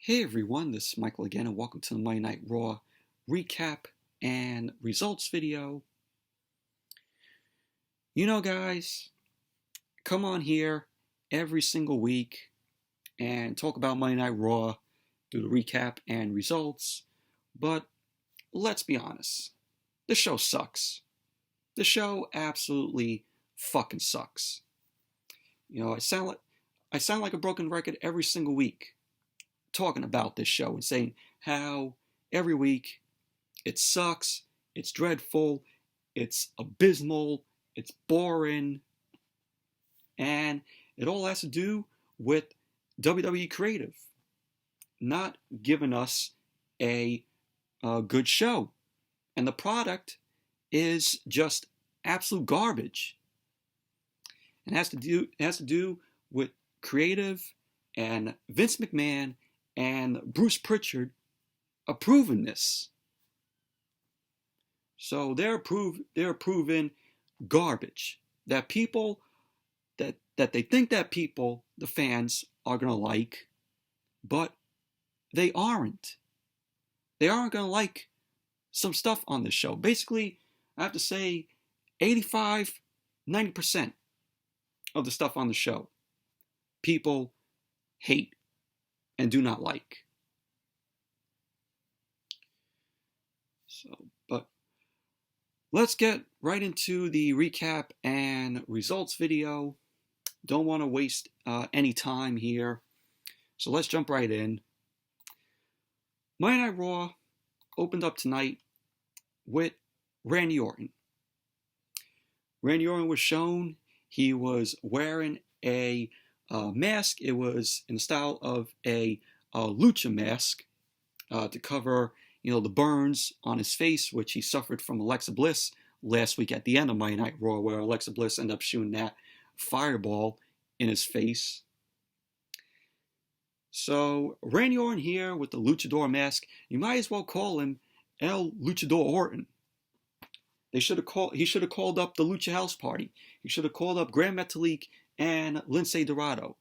Hey everyone, this is Michael again, and welcome to the Monday Night Raw recap and results video. You know, guys, come on here every single week and talk about Monday Night Raw, do the recap and results, but let's be honest, the show sucks. The show absolutely fucking sucks. You know, I sound like a broken record every single week, talking about this show and saying how every week it sucks, it's dreadful, it's abysmal, it's boring, and it all has to do with WWE Creative not giving us a good show. And the product is just absolute garbage. It has to do with Creative and Vince McMahon and Bruce Pritchard approving this. So they're approving garbage that people that they think that people, the fans, are gonna like, but they aren't. They aren't gonna like some stuff on this show. Basically, I have to say 85, 90% of the stuff on the show people hate and do not like. So, but let's get right into the recap and results video. Don't want to waste any time here, so let's jump right in. Monday Night Raw opened up tonight with Randy Orton. Randy Orton was shown. He was wearing a mask. It was in the style of a Lucha mask to cover, the burns on his face, which he suffered from Alexa Bliss last week at the end of Monday Night Raw, where Alexa Bliss ended up shooting that fireball in his face. So Randy Orton here with the Luchador mask. You might as well call him El Luchador Orton. He should have called up the Lucha House Party. He should have called up Grand Metalik and Lince Dorado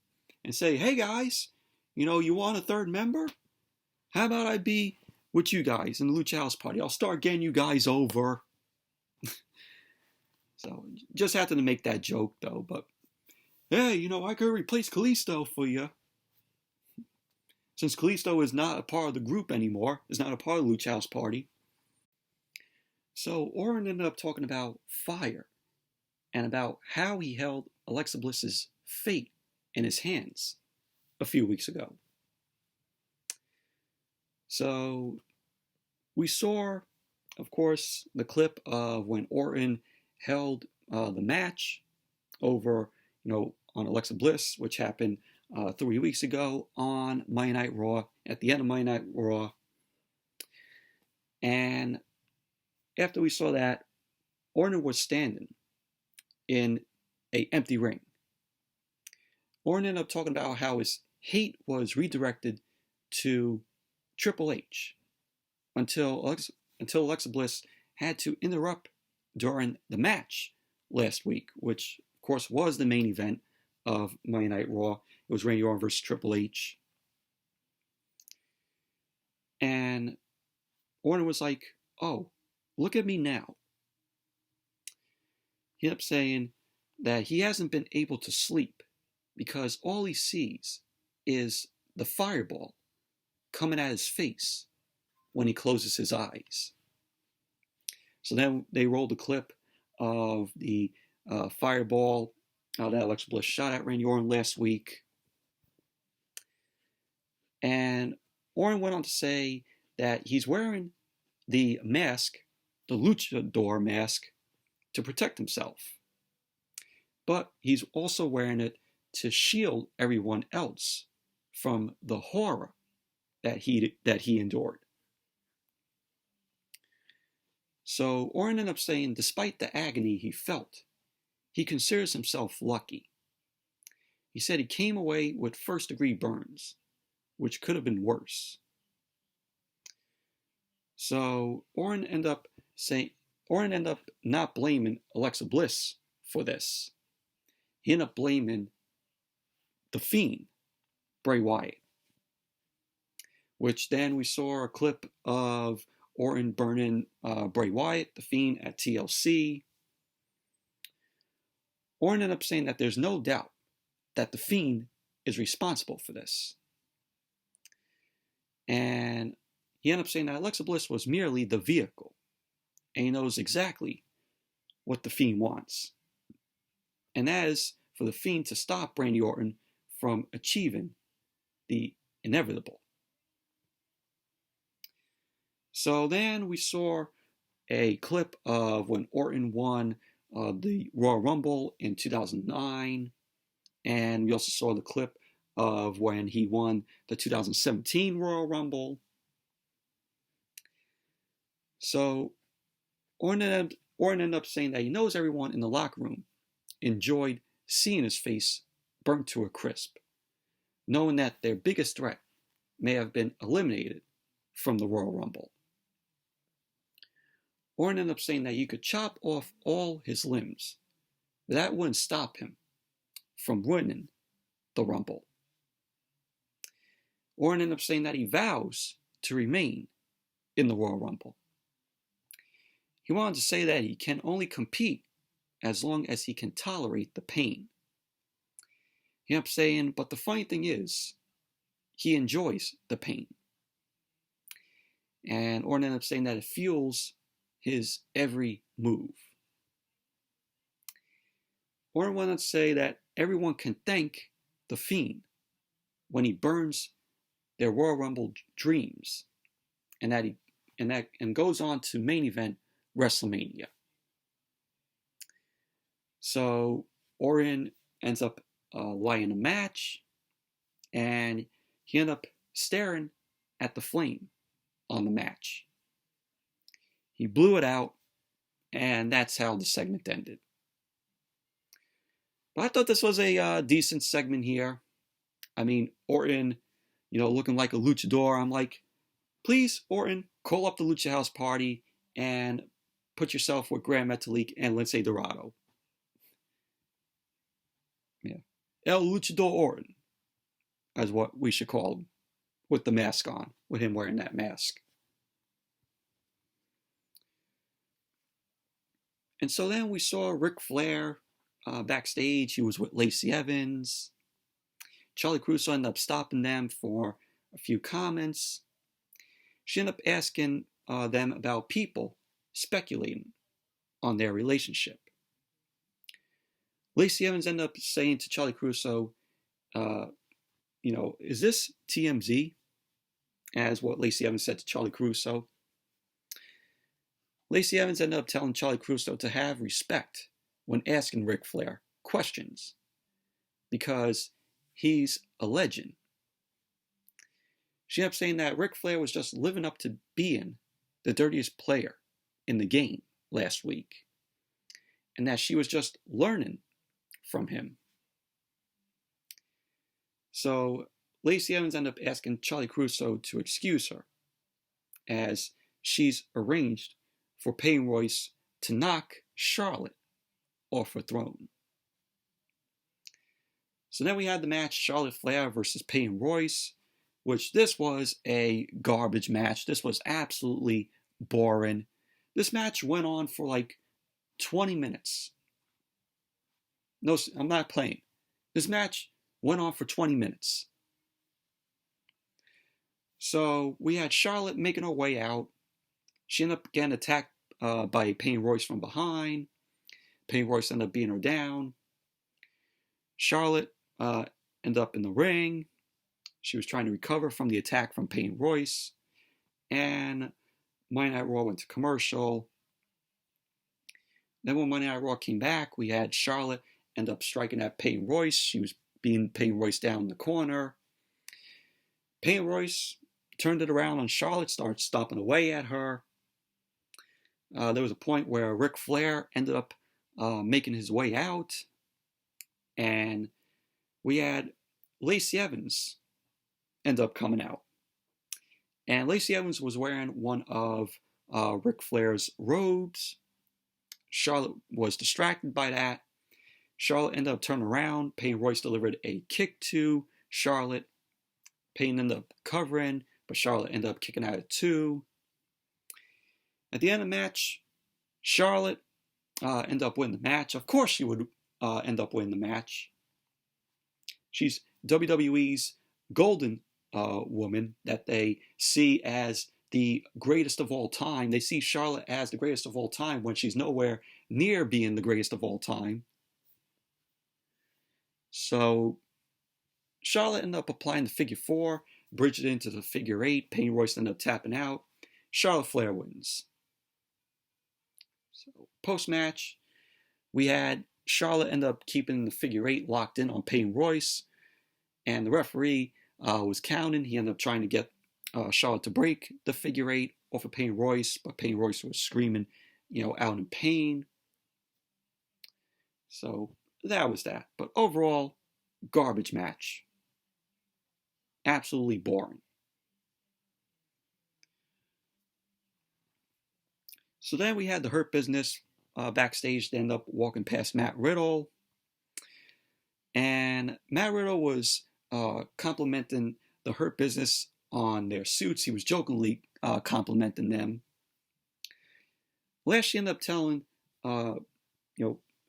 and say, hey guys, you want a third member? How about I be with you guys in the Lucha House Party? I'll start getting you guys over. So just had to make that joke though, but hey, I could replace Kalisto for you. Since Kalisto is not a part of the group anymore, is not a part of the Lucha House Party. So Orton ended up talking about fire and about how he held Alexa Bliss's fate in his hands a few weeks ago. So we saw, of course, the clip of when Orton held the match over, on Alexa Bliss, which happened 3 weeks ago on Monday Night Raw, at the end of Monday Night Raw. And after we saw that, Orton was standing in an empty ring. Orton ended up talking about how his hate was redirected to Triple H until Alexa Bliss had to interrupt during the match last week, which of course was the main event of Monday Night Raw. It was Randy Orton versus Triple H. And Orton was like, oh, look at me now. He ended up saying that he hasn't been able to sleep because all he sees is the fireball coming at his face when he closes his eyes. So then they rolled a clip of the fireball that Alexa Bliss shot at Randy Orton last week. And Orton went on to say that he's wearing the mask, the Luchador mask, to protect himself. But he's also wearing it to shield everyone else from the horror that he endured. So Orton ended up saying, despite the agony he felt, he considers himself lucky. He said he came away with first-degree burns, which could have been worse. So Orton ended up not blaming Alexa Bliss for this. He ended up blaming the Fiend, Bray Wyatt. which then we saw a clip of Orton burning Bray Wyatt, The Fiend, at TLC. Orton ended up saying that there's no doubt that The Fiend is responsible for this. And he ended up saying that Alexa Bliss was merely the vehicle, and he knows exactly what The Fiend wants. And that is for The Fiend to stop Randy Orton from achieving the inevitable. So then we saw a clip of when Orton won the Royal Rumble in 2009. And we also saw the clip of when he won the 2017 Royal Rumble. So Orton ended up saying that he knows everyone in the locker room enjoyed seeing his face burnt to a crisp, knowing that their biggest threat may have been eliminated from the Royal Rumble. Orton ended up saying that you could chop off all his limbs, but that wouldn't stop him from winning the Rumble. Orton ended up saying that he vows to remain in the Royal Rumble. He wanted to say that he can only compete as long as he can tolerate the pain. He ended up saying, but the funny thing is, he enjoys the pain. And Orton ended up saying that it fuels his every move. Orton went on to say that everyone can thank The Fiend when he burns their Royal Rumble dreams, and goes on to main event WrestleMania. So Orton ends up lying a match, and he ended up staring at the flame on the match. He blew it out, and that's how the segment ended. But I thought this was a decent segment here. I mean, Orton, looking like a luchador. I'm like, please, Orton, call up the Lucha House Party and put yourself with Gran Metalik and Lince Dorado. Yeah. El Luchador Orton, as what we should call him, with the mask on, with him wearing that mask. And so then we saw Ric Flair backstage. He was with Lacey Evans. Charlie Caruso ended up stopping them for a few comments. She ended up asking them about people speculating on their relationship. Lacey Evans ended up saying to Charlie Caruso, is this TMZ? As what Lacey Evans said to Charlie Caruso. Lacey Evans ended up telling Charlie Caruso to have respect when asking Ric Flair questions, because he's a legend. She ended up saying that Ric Flair was just living up to being the dirtiest player in the game last week, and that she was just learning from him. So Lacey Evans ended up asking Charlie Caruso to excuse her, as she's arranged for Peyne Royce to knock Charlotte off her throne. So then we had the match Charlotte Flair versus Peyne Royce, which this was a garbage match. This was absolutely boring. This match went on for like 20 minutes. No, I'm not playing. This match went on for 20 minutes. So we had Charlotte making her way out. She ended up getting attacked by Peyne Royce from behind. Peyne Royce ended up beating her down. Charlotte ended up in the ring. She was trying to recover from the attack from Peyne Royce. And Monday Night Raw went to commercial. Then when Monday Night Raw came back, we had Charlotte end up striking at Peyne Royce. She was beating Peyne Royce down in the corner. Peyne Royce turned it around on Charlotte, started stomping away at her. There was a point where Ric Flair ended up making his way out. And we had Lacey Evans end up coming out. And Lacey Evans was wearing one of Ric Flair's robes. Charlotte was distracted by that. Charlotte ended up turning around. Peyne Royce delivered a kick to Charlotte. Payne ended up covering. but Charlotte ended up kicking out at 2. At the end of the match, Charlotte ended up winning the match. Of course she would end up winning the match. She's WWE's golden woman that they see as the greatest of all time. They see Charlotte as the greatest of all time when she's nowhere near being the greatest of all time. So Charlotte ended up applying the figure 4, bridged it into the figure 8. Payne and Royce ended up tapping out. Charlotte Flair wins. So post-match, we had Charlotte end up keeping the figure 8 locked in on Payne and Royce, and the referee was counting. He ended up trying to get Charlotte to break the figure 8 off of Payne and Royce, but Payne and Royce was screaming, out in pain. So that was that. But overall, garbage match. Absolutely boring. So then we had the Hurt Business backstage. They end up walking past Matt Riddle. And Matt Riddle was complimenting the Hurt Business on their suits. He was jokingly complimenting them. Lashley ended up telling,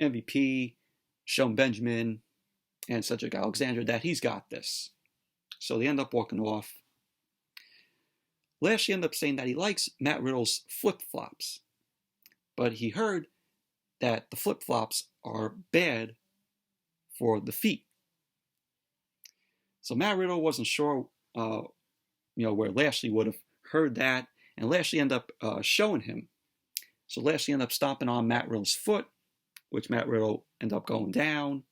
MVP, Shelton Benjamin, and Cedric Alexander that he's got this. So they end up walking off. Lashley ended up saying that he likes Matt Riddle's flip-flops, but he heard that the flip-flops are bad for the feet. So Matt Riddle wasn't sure, where Lashley would have heard that, and Lashley ended up showing him. So Lashley ended up stomping on Matt Riddle's foot, which Matt Riddle ended up going down.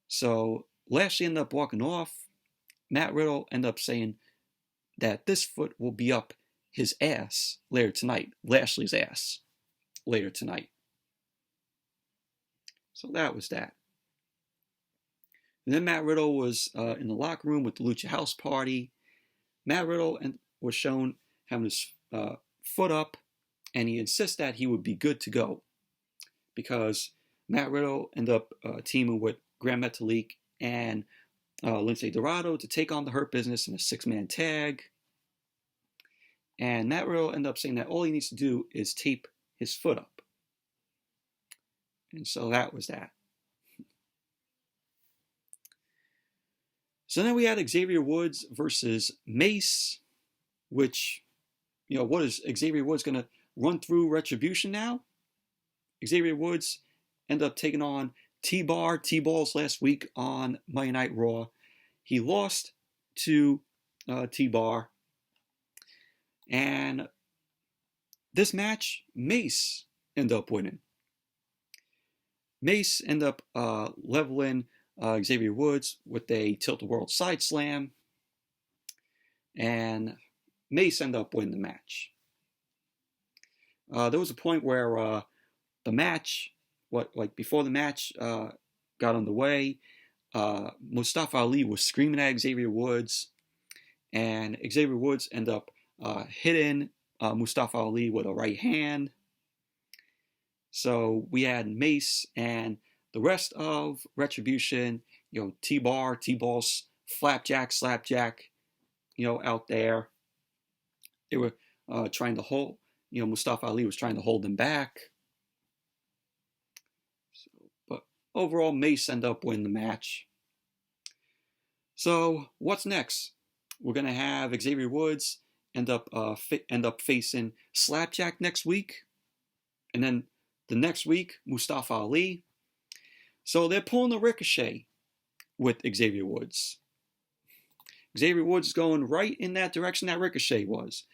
So Lashley ended up walking off. Matt Riddle ended up saying that this foot will be up his ass later tonight, Lashley's ass later tonight. So that was that. And then Matt Riddle was in the locker room with the Lucha House Party. Matt Riddle was shown having his foot up, and he insists that he would be good to go because Matt Riddle ended up teaming with Gran Metalik and Lince Dorado to take on the Hurt Business in a 6-man tag. And Matt Riddle ended up saying that all he needs to do is tape his foot up. And so that was that. So then we had Xavier Woods versus Mace, which, what is Xavier Woods going to run through Retribution now? Xavier Woods ended up taking on T-Balls last week on Monday Night Raw. He lost to T-Bar. And this match, Mace ended up winning. Mace ended up leveling Xavier Woods with a Tilt-A-World side slam. And Mace ended up winning the match. There was a point where the match, before the match got underway, Mustafa Ali was screaming at Xavier Woods, and Xavier Woods ended up hitting Mustafa Ali with a right hand. So we had Mace and the rest of Retribution, T-Bar, T-Balls, Slapjack, out there. They were trying to hold, Mustafa Ali was trying to hold them back. But overall, Mace ended up winning the match. So what's next? We're going to have Xavier Woods end up facing Slapjack next week. And then the next week, Mustafa Ali. So they're pulling the Ricochet with Xavier Woods. Xavier Woods is going right in that direction that Ricochet was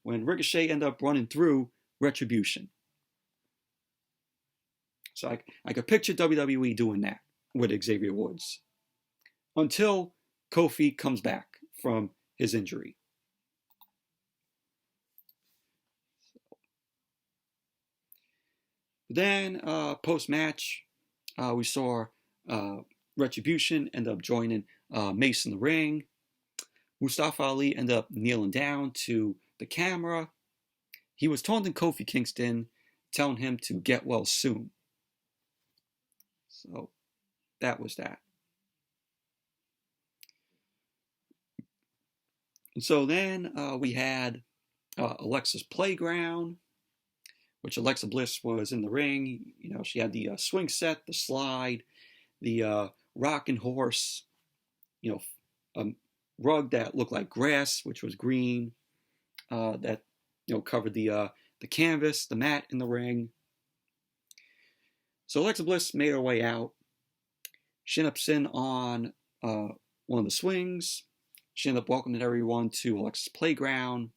when Ricochet ended up running through Retribution. So I could picture WWE doing that with Xavier Woods until Kofi comes back from his injury. Then post-match, we saw Retribution end up joining Mace in the ring. Mustafa Ali ended up kneeling down to the camera. He was taunting Kofi Kingston, telling him to get well soon. So that was that. And so then we had Alexa's Playground, which Alexa Bliss was in the ring. You know, she had the swing set, the slide, the rocking horse, you know, a rug that looked like grass, which was green, that, you know, covered the canvas, the mat in the ring. So Alexa Bliss made her way out. She ended up sitting on one of the swings. She ended up welcoming everyone to Alexa's Playground.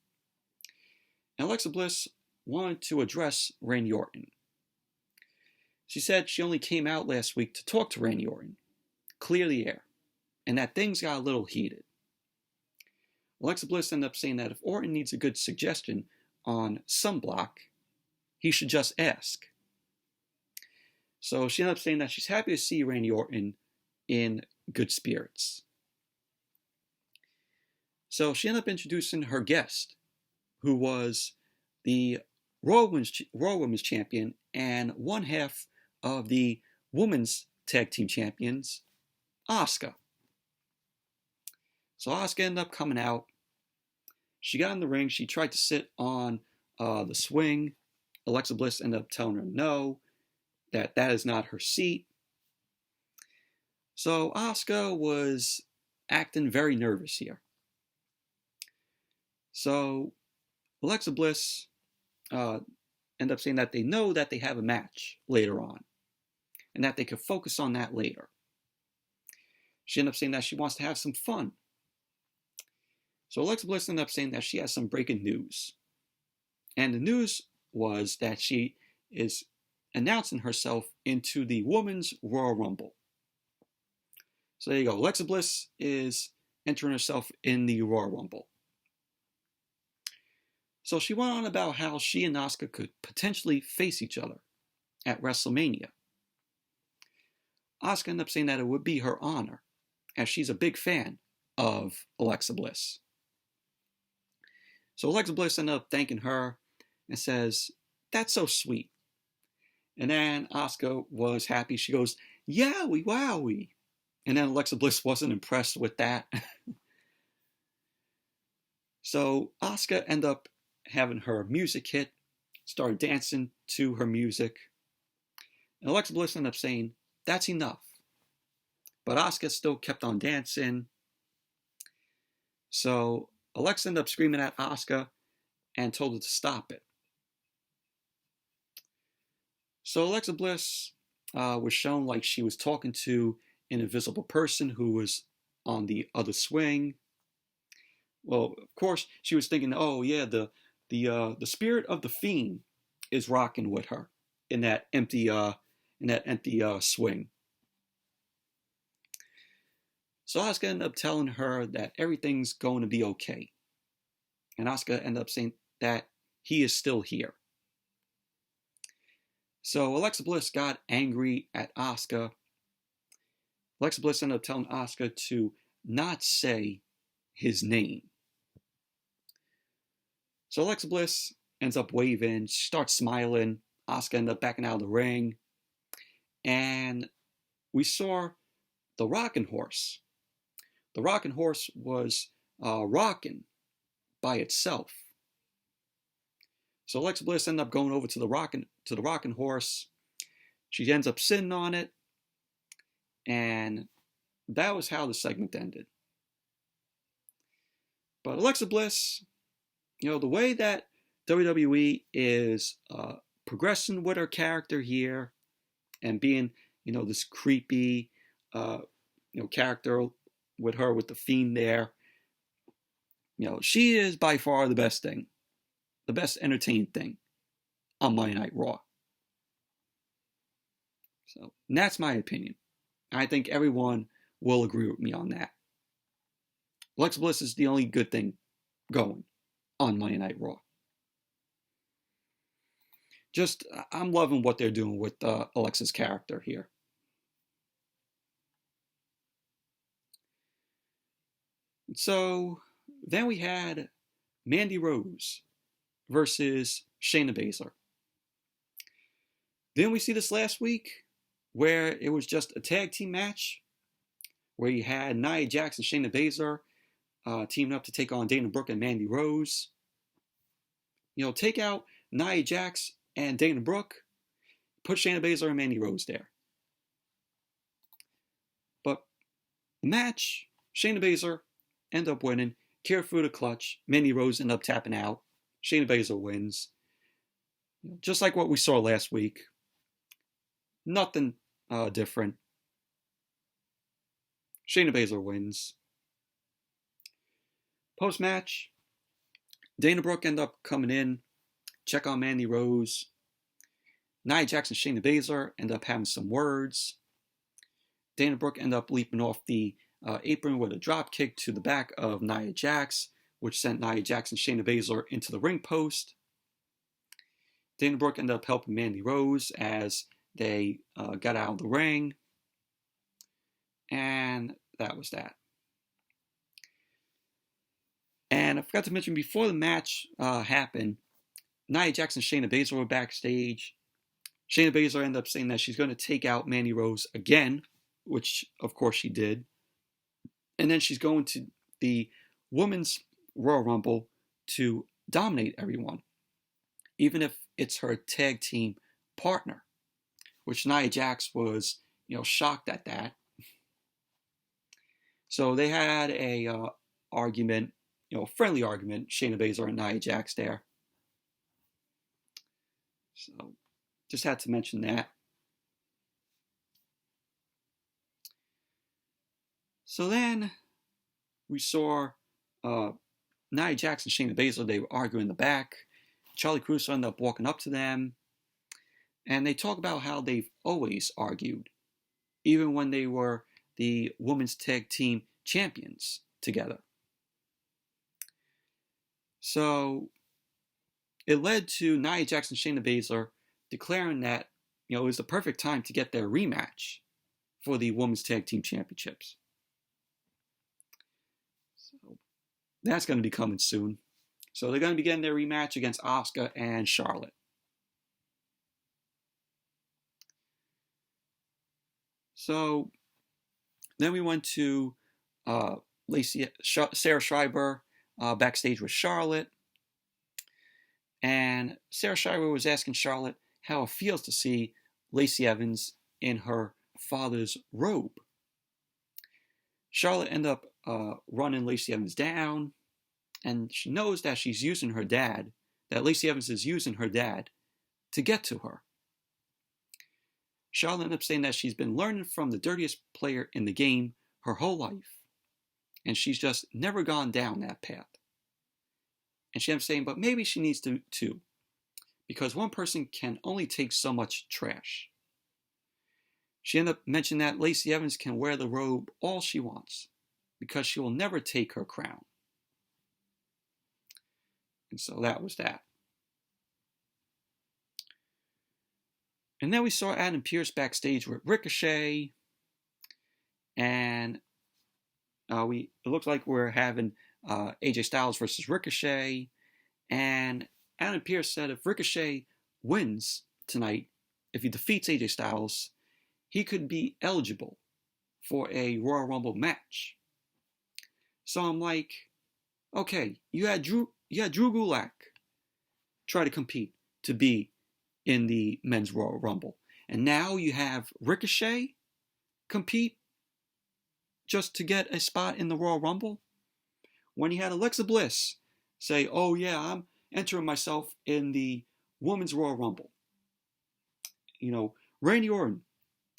And Alexa Bliss wanted to address Randy Orton. She said she only came out last week to talk to Randy Orton, clear the air, and that things got a little heated. Alexa Bliss ended up saying that if Orton needs a good suggestion on sunblock, he should just ask. So she ended up saying that she's happy to see Randy Orton in good spirits. So she ended up introducing her guest, who was the Raw Women's Champion and one half of the Women's Tag Team Champions, Asuka. So Asuka ended up coming out. She got in the ring. She tried to sit on the swing. Alexa Bliss ended up telling her no, that is not her seat. So Asuka was acting very nervous here. So Alexa Bliss ended up saying that they know that they have a match later on and that they could focus on that later. She ended up saying that she wants to have some fun. So Alexa Bliss ended up saying that she has some breaking news. And the news was that she is announcing herself into the Women's Royal Rumble. So there you go. Alexa Bliss is entering herself in the Royal Rumble. So she went on about how she and Asuka could potentially face each other at WrestleMania. Asuka ended up saying that it would be her honor, as she's a big fan of Alexa Bliss. So Alexa Bliss ended up thanking her and says, "That's so sweet." And then Asuka was happy. She goes, "Yowie, wowie." And then Alexa Bliss wasn't impressed with that. So Asuka ended up having her music hit, started dancing to her music. And Alexa Bliss ended up saying, "That's enough." But Asuka still kept on dancing. So Alexa ended up screaming at Asuka and told her to stop it. So Alexa Bliss was shown like she was talking to an invisible person who was on the other swing. Well, of course, she was thinking, oh yeah, the spirit of the Fiend is rocking with her in that empty swing. So Asuka ended up telling her that everything's going to be okay. And Asuka ended up saying that he is still here. So Alexa Bliss got angry at Asuka. Alexa Bliss ended up telling Asuka to not say his name. So Alexa Bliss ends up waving, she starts smiling. Asuka ends up backing out of the ring. And we saw the rocking horse. The rocking horse was rocking by itself. So Alexa Bliss ended up going over to the rocking horse. She ends up sitting on it. And that was how the segment ended. But Alexa Bliss, you know, the way that WWE is progressing with her character here and being, you know, this creepy, character with her with the Fiend there, you know, she is by far the best thing, the best entertaining thing on Monday Night Raw. So that's my opinion. I think everyone will agree with me on that. Alexa Bliss is the only good thing going on Monday Night Raw. Just, I'm loving what they're doing with Alexa's character here. So then we had Mandy Rose versus Shayna Baszler. Didn't we see this last week where it was just a tag team match where you had Nia Jax and Shayna Baszler teaming up to take on Dana Brooke and Mandy Rose. Take out Nia Jax and Dana Brooke. Put Shayna Baszler and Mandy Rose there. But the match, Shayna Baszler ended up winning. Carried through the clutch. Mandy Rose ended up tapping out. Shayna Baszler wins. Just like what we saw last week. Nothing different. Shayna Baszler wins. Post-match, Dana Brooke ended up coming in, check on Mandy Rose. Nia Jax and Shayna Baszler ended up having some words. Dana Brooke ended up leaping off the apron with a drop kick to the back of Nia Jax, which sent Nia Jax and Shayna Baszler into the ring post. Dana Brooke ended up helping Mandy Rose as they got out of the ring. And that was that. And I forgot to mention, before the match happened, Nia Jax and Shayna Baszler were backstage. Shayna Baszler ended up saying that she's going to take out Mandy Rose again, which of course she did. And then she's going to the Women's Royal Rumble to dominate everyone, even if it's her tag team partner, which Nia Jax was, shocked at that. So they had a argument, friendly argument, Shayna Baszler and Nia Jax there. So just had to mention that. So then we saw Nia Jax and Shayna Baszler. They were arguing in the back. Charlie Caruso ended up walking up to them. And they talk about how they've always argued, even when they were the women's tag team champions together. So it led to Nia Jax and Shayna Baszler declaring that it was the perfect time to get their rematch for the women's tag team championships. So that's going to be coming soon. So they're going to be getting their rematch against Asuka and Charlotte. So then we went to Sarah Schreiber backstage with Charlotte. And Sarah Schreiber was asking Charlotte how it feels to see Lacey Evans in her father's robe. Charlotte ended up running Lacey Evans down, and she knows that she's using her dad, that Lacey Evans is using her dad to get to her. Charlotte ended up saying that she's been learning from the dirtiest player in the game her whole life, and she's just never gone down that path. And she ended up saying, but maybe she needs to too, because one person can only take so much trash. She ended up mentioning that Lacey Evans can wear the robe all she wants, because she will never take her crown. And so that was that. And then we saw Adam Pearce backstage with Ricochet. And it looked like we're having AJ Styles versus Ricochet. And Adam Pearce said if Ricochet wins tonight, if he defeats AJ Styles, he could be eligible for a Royal Rumble match. So I'm like, okay, you had Drew Gulak try to compete to be in the Men's Royal Rumble. And now you have Ricochet compete just to get a spot in the Royal Rumble. When you had Alexa Bliss say, oh yeah, I'm entering myself in the Women's Royal Rumble. Randy Orton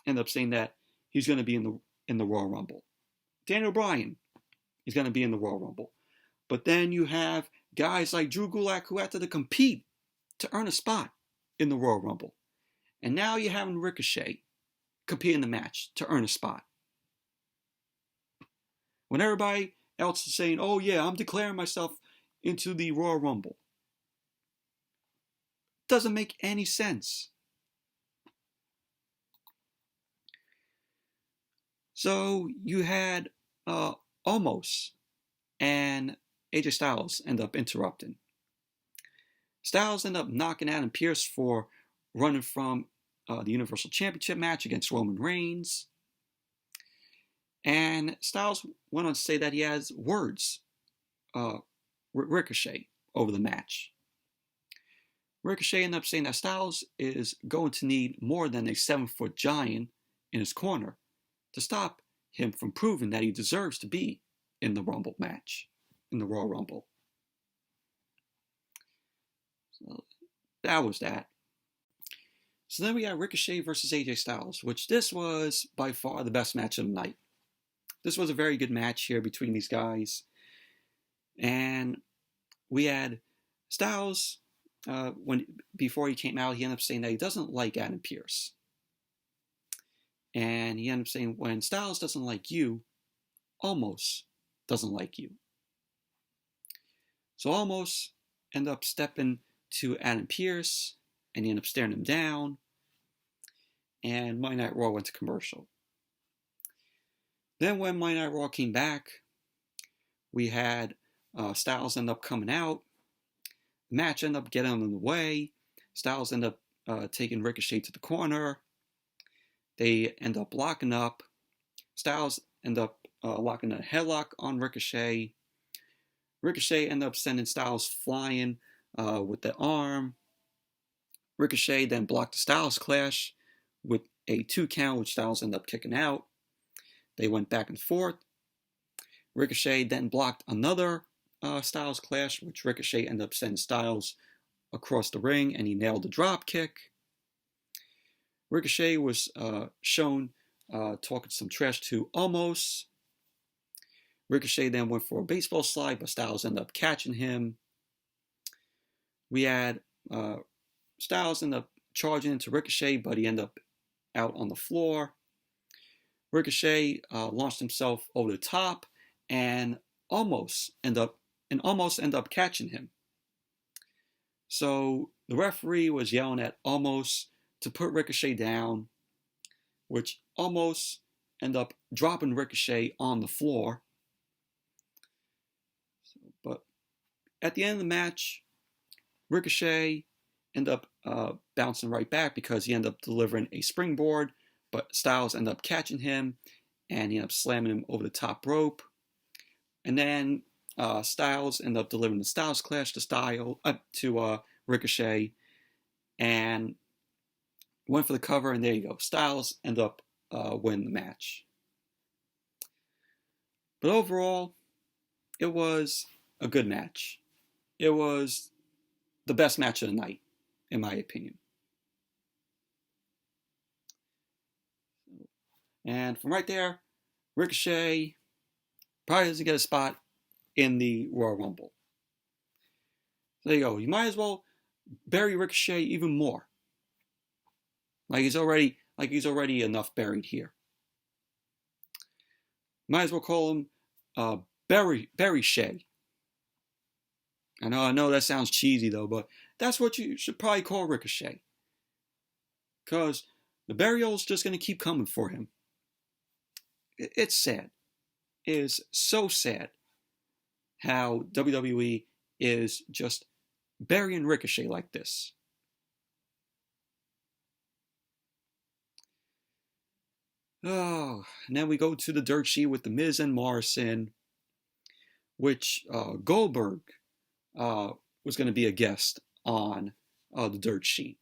ended up saying that he's going to be in the Royal Rumble. Daniel Bryan is going to be in the Royal Rumble. But then you have guys like Drew Gulak who had to compete to earn a spot in the Royal Rumble. And now you're having Ricochet compete in the match to earn a spot. When everybody else is saying, oh yeah, I'm declaring myself into the Royal Rumble. Doesn't make any sense. So you had Omos and AJ Styles end up interrupting. Styles ended up knocking Adam Pearce for running from the Universal Championship match against Roman Reigns. And Styles went on to say that he has words Ricochet over the match. Ricochet ended up saying that Styles is going to need more than a 7-foot giant in his corner to stop him from proving that he deserves to be in the Rumble match, in the Royal Rumble. So that was that. So then we got Ricochet versus AJ Styles, which this was by far the best match of the night. This was a very good match here between these guys. And we had Styles, before he came out, he ended up saying that he doesn't like Adam Pearce. And he ended up saying, when Styles doesn't like you, Almost doesn't like you. So Almost ended up stepping to Adam Pearce, and he ended up staring him down. And Monday Night Raw went to commercial. Then when Monday Night Raw came back, we had Styles end up coming out. The match ended up getting in the way. Styles ended up taking Ricochet to the corner. They end up locking up. Styles end up locking a headlock on Ricochet. Ricochet ended up sending Styles flying with the arm. Ricochet then blocked the Styles clash with a 2 count, which Styles ended up kicking out. They went back and forth. Ricochet then blocked another Styles clash, which Ricochet ended up sending Styles across the ring, and he nailed the drop kick. Ricochet was shown talking some trash to Almost. Ricochet then went for a baseball slide, but Styles ended up catching him. We had Styles ended up charging into Ricochet, but he ended up out on the floor. Ricochet launched himself over the top and almost ended up catching him. So the referee was yelling at Almost to put Ricochet down, which Almost ended up dropping Ricochet on the floor. But at the end of the match, Ricochet ended up bouncing right back because he ended up delivering a springboard, but Styles ended up catching him, and he ended up slamming him over the top rope. And then Styles ended up delivering the Styles Clash to Ricochet, and went for the cover, and there you go. Styles ended up winning the match. But overall, it was a good match. It was the best match of the night, in my opinion. And from right there, Ricochet probably doesn't get a spot in the Royal Rumble. So there you go. You might as well bury Ricochet even more. Like he's already enough buried here. Might as well call him Bury Shay. I know that sounds cheesy though, but that's what you should probably call Ricochet. Because the burial's just going to keep coming for him. It's sad. It is so sad how WWE is just burying Ricochet like this. Oh, and then we go to the dirt sheet with The Miz and Morrison, which Goldberg was going to be a guest on the dirt sheet.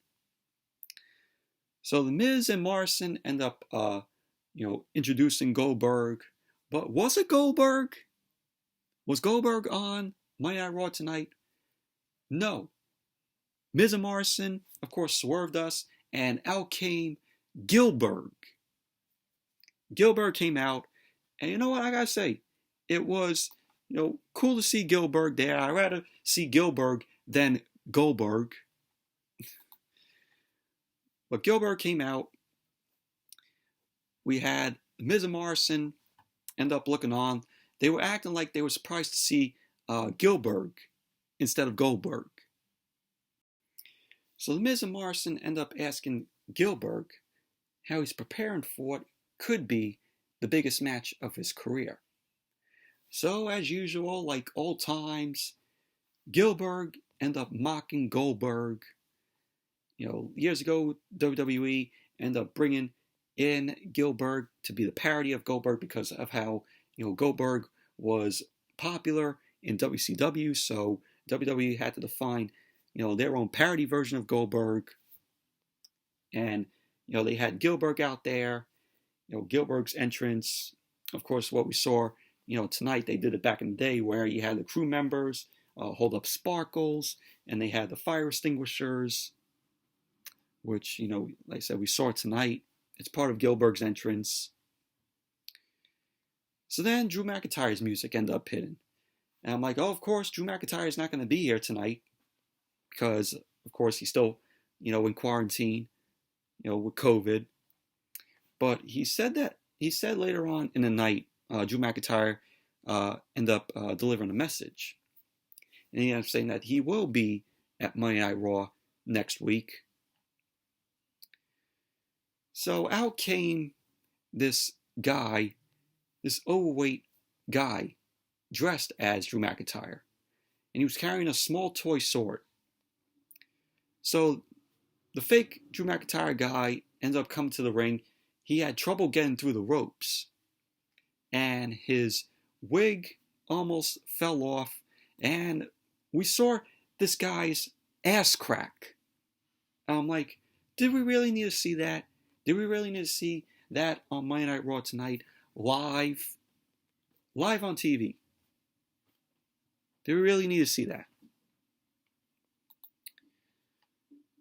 So The Miz and Morrison end up, introducing Goldberg. But was it Goldberg? Was Goldberg on Monday Night Raw tonight? No. Miz and Morrison, of course, swerved us, and out came Gilbert. Gilbert came out, and you know what I gotta say? It was, cool to see Gilbert there. I'd rather see Gilbert than Goldberg. But Gilbert came out. We had Miz and Morrison end up looking on. They were acting like they were surprised to see Gilbert instead of Goldberg. So the Miz and Morrison end up asking Gilbert how he's preparing for what could be the biggest match of his career. So as usual, like old times, Gilbert ended up mocking Goldberg. Years ago, WWE ended up bringing in Gilbert to be the parody of Goldberg because of how Goldberg was popular in WCW, so WWE had to define, their own parody version of Goldberg. And, they had Gillberg out there, Gillberg's entrance. Of course, what we saw, tonight, they did it back in the day where you had the crew members hold up sparkles, and they had the fire extinguishers, which, like I said, we saw tonight. It's part of Gillberg's entrance. So then Drew McIntyre's music ended up hitting. And I'm like, oh, of course, Drew McIntyre is not going to be here tonight because, of course, he's still, in quarantine, with COVID. But he said later on in the night, Drew McIntyre ended up delivering a message. And he ended up saying that he will be at Monday Night Raw next week. So out came this guy, this overweight guy, dressed as Drew McIntyre. And he was carrying a small toy sword. So the fake Drew McIntyre guy ended up coming to the ring. He had trouble getting through the ropes. And his wig almost fell off. And we saw this guy's ass crack. And I'm like, did we really need to see that? Did we really need to see that on Monday Night Raw tonight? Live on TV? Do we really need to see that?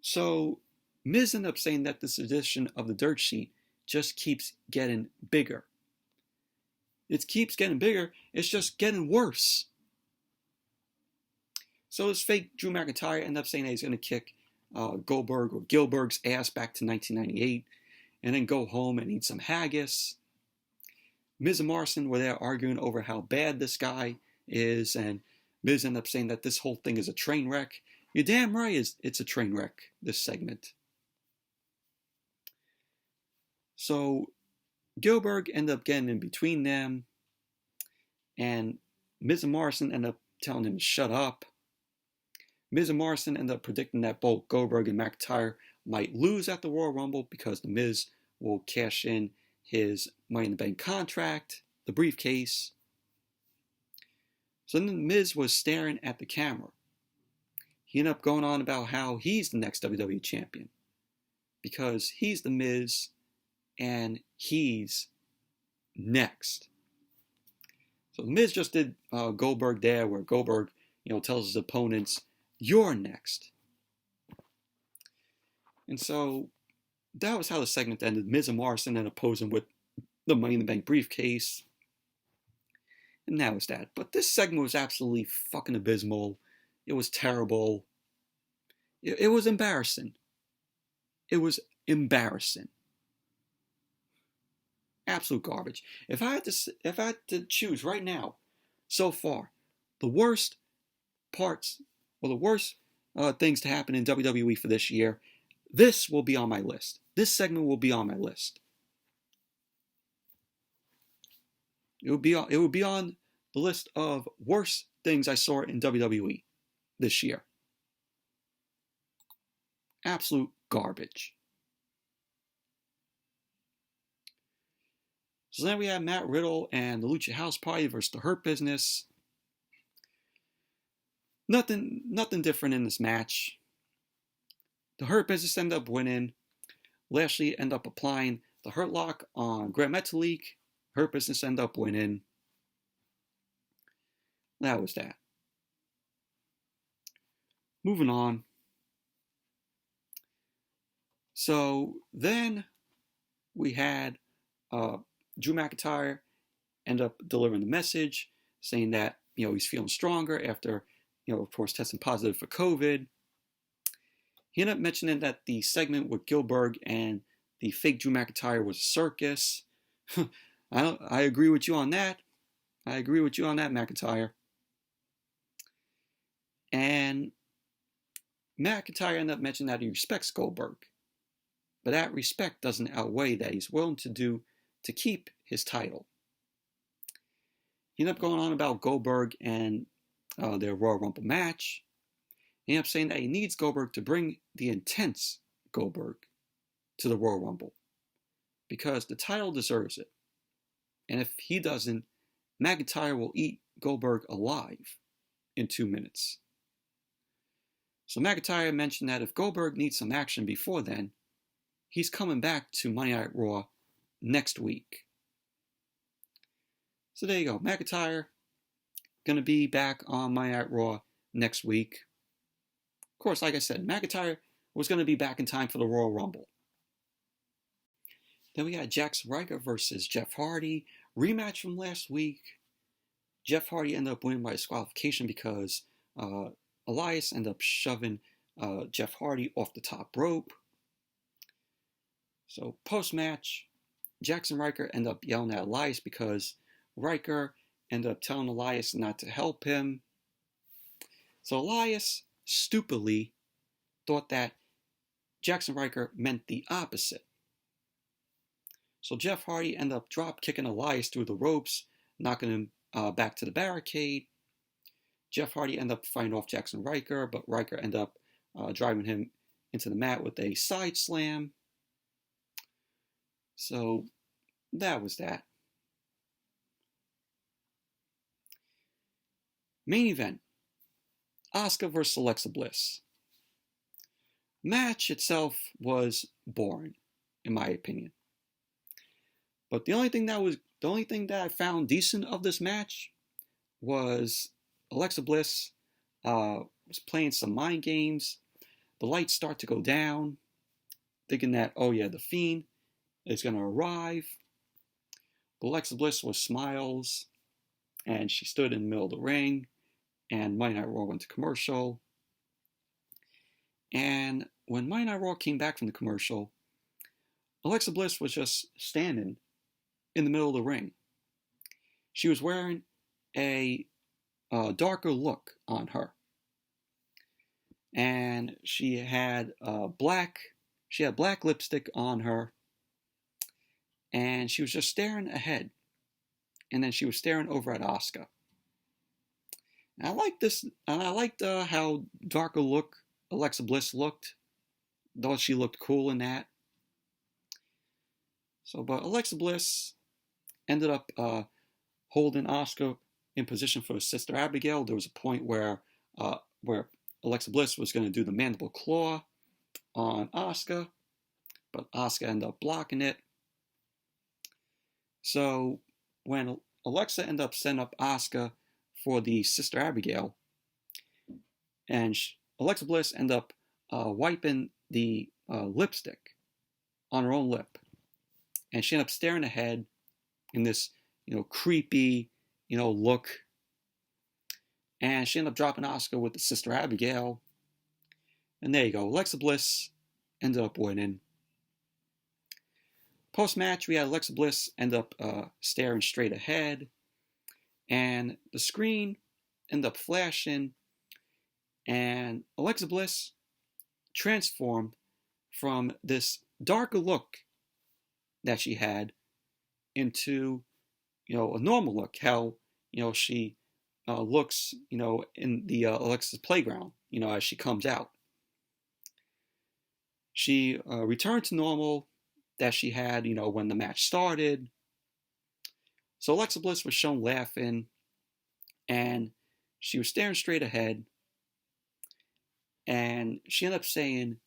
So Miz ended up saying that this edition of the Dirt Sheet just keeps getting bigger. It keeps getting bigger. It's just getting worse. So this fake Drew McIntyre ended up saying that he's going to kick Goldberg or Gillberg's ass back to 1998 and then go home and eat some haggis. Miz and Morrison were there arguing over how bad this guy is, and Miz ended up saying that this whole thing is a train wreck. You're damn right it's a train wreck, this segment. So Gillberg ended up getting in between them, and Miz and Morrison ended up telling him to shut up. Miz and Morrison ended up predicting that both Goldberg and McIntyre might lose at the Royal Rumble because the Miz will cash in his Money in the Bank contract, the briefcase. So then the Miz was staring at the camera. He ended up going on about how he's the next WWE champion because he's the Miz and he's next. So the Miz just did Goldberg there, where Goldberg, tells his opponents, "You're next." And so that was how the segment ended. Miz and Morrison ended up posing with the Money in the Bank briefcase. And that was that. But this segment was absolutely fucking abysmal. It was terrible. It was embarrassing. It was embarrassing. Absolute garbage. If I had to choose right now, so far, the worst parts or the worst things to happen in WWE for this year, this will be on my list. This segment will be on my list. It would be on the list of worst things I saw in WWE this year. Absolute garbage. So then we had Matt Riddle and the Lucha House Party versus the Hurt Business. Nothing different in this match. The Hurt Business ended up winning. Lashley ended up applying the Hurt Lock on Grand Metalik. Hurt Business ended up winning. That was that. Moving on. So then we had Drew McIntyre end up delivering the message saying that, he's feeling stronger after, of course, testing positive for COVID. He ended up mentioning that the segment with Gillberg and the fake Drew McIntyre was a circus. I agree with you on that. I agree with you on that, McIntyre. And McIntyre ended up mentioning that he respects Goldberg. But that respect doesn't outweigh that he's willing to do to keep his title. He ended up going on about Goldberg and their Royal Rumble match. He ended up saying that he needs Goldberg to bring the intense Goldberg to the Royal Rumble because the title deserves it. And if he doesn't, McIntyre will eat Goldberg alive in 2 minutes. So McIntyre mentioned that if Goldberg needs some action before then, he's coming back to Monday Night Raw next week. So there you go. McIntyre going to be back on Monday Night Raw next week. Of course, like I said, McIntyre was going to be back in time for the Royal Rumble. Then we got Jaxson Ryker versus Jeff Hardy. Rematch from last week. Jeff Hardy ended up winning by disqualification because Elias ended up shoving Jeff Hardy off the top rope. So post-match, Jaxson Ryker ended up yelling at Elias because Riker ended up telling Elias not to help him. So Elias stupidly thought that Jaxson Ryker meant the opposite. So Jeff Hardy ended up drop kicking Elias through the ropes, knocking him back to the barricade. Jeff Hardy ended up fighting off Jaxson Ryker, but Riker ended up driving him into the mat with a side slam. So that was that. Main event, Asuka versus Alexa Bliss. Match itself was boring, in my opinion. But the only thing that I found decent of this match was Alexa Bliss was playing some mind games. The lights start to go down, thinking that, oh yeah, the Fiend is going to arrive. But Alexa Bliss was smiles, and she stood in the middle of the ring, and Monday Night Raw went to commercial. And when Monday Night Raw came back from the commercial, Alexa Bliss was just standing in the middle of the ring. She was wearing a darker look on her. And she had black lipstick on her. And she was just staring ahead. And then she was staring over at Asuka. And I liked this, and I liked how darker look Alexa Bliss looked. Though she looked cool in that. So, but Alexa Bliss ended up holding Asuka in position for Sister Abigail. There was a point where Alexa Bliss was going to do the mandible claw on Asuka, but Asuka ended up blocking it. So when Alexa ended up setting up Asuka for the Sister Abigail, and Alexa Bliss ended up wiping the lipstick on her own lip, and she ended up staring ahead in this, creepy, look. And she ended up dropping Asuka with the Sister Abigail. And there you go. Alexa Bliss ended up winning. Post-match, we had Alexa Bliss end up staring straight ahead. And the screen ended up flashing. And Alexa Bliss transformed from this darker look that she had into, a normal look. How, she looks, in the Alexa's playground, as she comes out. She returned to normal that she had, when the match started. So Alexa Bliss was shown laughing, and she was staring straight ahead, and she ended up saying,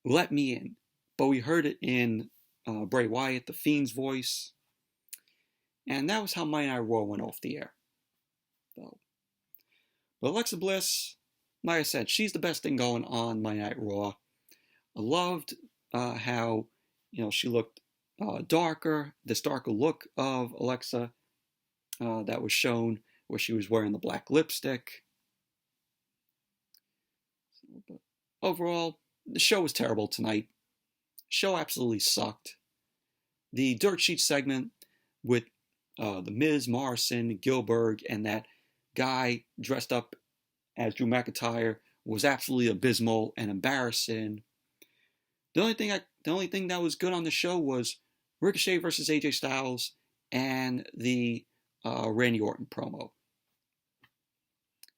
"Let me in." But we heard it in Bray Wyatt, the Fiend's voice, and that was how Monday Night Raw went off the air. So, but Alexa Bliss, like I said, she's the best thing going on Monday Night Raw. I loved how, she looked darker, this darker look of Alexa that was shown where she was wearing the black lipstick. But overall, the show was terrible tonight. The show absolutely sucked. The Dirt Sheet segment with the Miz, Morrison, Gilbert, and that guy dressed up as Drew McIntyre was absolutely abysmal and embarrassing. The only thing that was good on the show was Ricochet versus AJ Styles and the Randy Orton promo.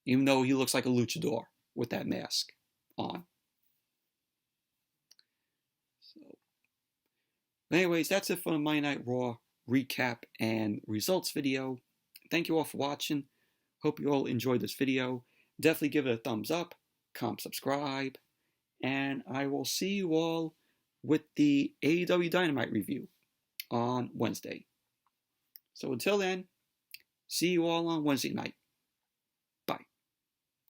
Even though he looks like a luchador with that mask on. So, anyways, that's it for the Monday Night Raw recap and results video. Thank you all for watching. Hope you all enjoyed this video. Definitely give it a thumbs up, comment, subscribe, and I will see you all with the AEW Dynamite review on Wednesday. So until then, see you all on Wednesday night.